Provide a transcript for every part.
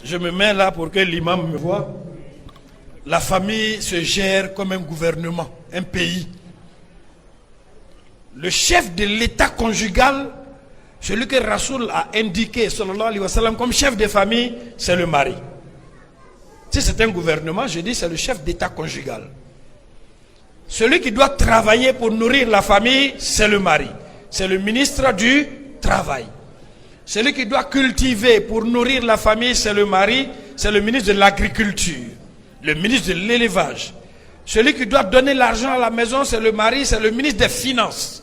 Je me mets là pour que l'imam me voie. La famille se gère comme un gouvernement, un pays. Le chef de l'état conjugal, celui que Rasoul a indiqué, sallallahu alayhi wa sallam, comme chef de famille, c'est le mari. Si c'est un gouvernement, je dis c'est le chef d'état conjugal. Celui qui doit travailler pour nourrir la famille, c'est le mari. C'est le ministre du travail. Celui qui doit cultiver pour nourrir la famille, c'est le mari. C'est le ministre de l'agriculture, le ministre de l'élevage. Celui qui doit donner l'argent à la maison, c'est le mari, c'est le ministre des Finances.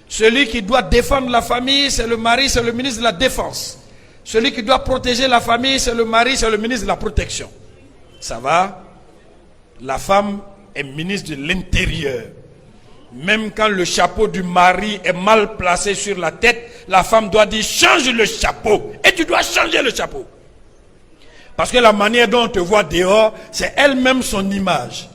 Celui qui doit défendre la famille, c'est le mari, c'est le ministre de la Défense. Celui qui doit protéger la famille, c'est le mari, c'est le ministre de la Protection. Ça va? La femme est ministre de l'Intérieur. Même quand le chapeau du mari est mal placé sur la tête, la femme doit dire change le chapeau. Et tu dois changer le chapeau. Parce que la manière dont on te voit dehors, c'est elle-même son image.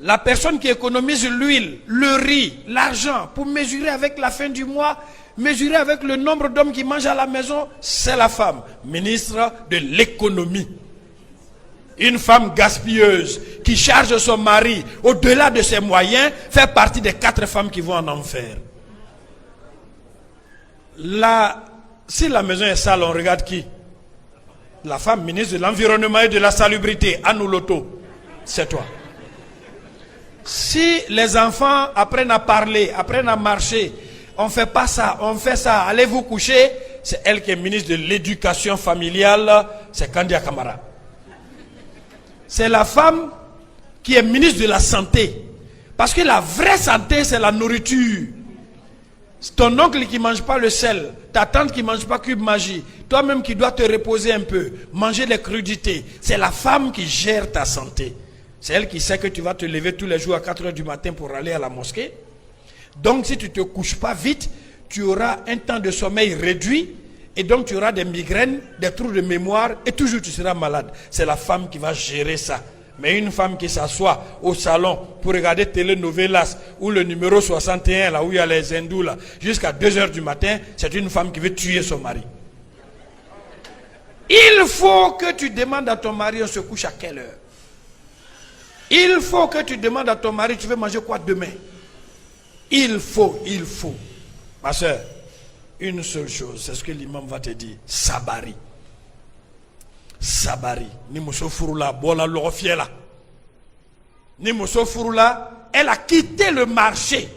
La personne qui économise l'huile, le riz, l'argent, pour mesurer avec la fin du mois, mesurer avec le nombre d'hommes qui mangent à la maison, c'est la femme, ministre de l'économie. Une femme gaspilleuse qui charge son mari au-delà de ses moyens fait partie des 4 femmes qui vont en enfer. Là, si la maison est sale, on regarde qui? La femme ministre de l'environnement et de la salubrité, Anou Loto, c'est toi. Si les enfants apprennent à parler, apprennent à marcher, on ne fait pas ça, on fait ça, allez vous coucher, c'est elle qui est ministre de l'éducation familiale, c'est Kandia Kamara. C'est la femme qui est ministre de la santé. Parce que la vraie santé, c'est la nourriture. Ton oncle qui ne mange pas le sel, ta tante qui ne mange pas cube magie, toi-même qui dois te reposer un peu, manger les crudités, c'est la femme qui gère ta santé. C'est elle qui sait que tu vas te lever tous les jours à 4 h du matin pour aller à la mosquée. Donc si tu ne te couches pas vite, tu auras un temps de sommeil réduit et donc tu auras des migraines, des trous de mémoire et toujours tu seras malade. C'est la femme qui va gérer ça. Mais une femme qui s'assoit au salon pour regarder Telenovelas ou le numéro 61, là où il y a les hindous, là, jusqu'à 2 h du matin, c'est une femme qui veut tuer son mari. Il faut que tu demandes à ton mari, on se couche à quelle heure? Il faut que tu demandes à ton mari, tu veux manger quoi demain? Il faut. Ma soeur, une seule chose, c'est ce que l'imam va te dire. Sabari. Sabari. Ni muso furula, bola lorofiela. Ni muso furula, elle a quitté le marché.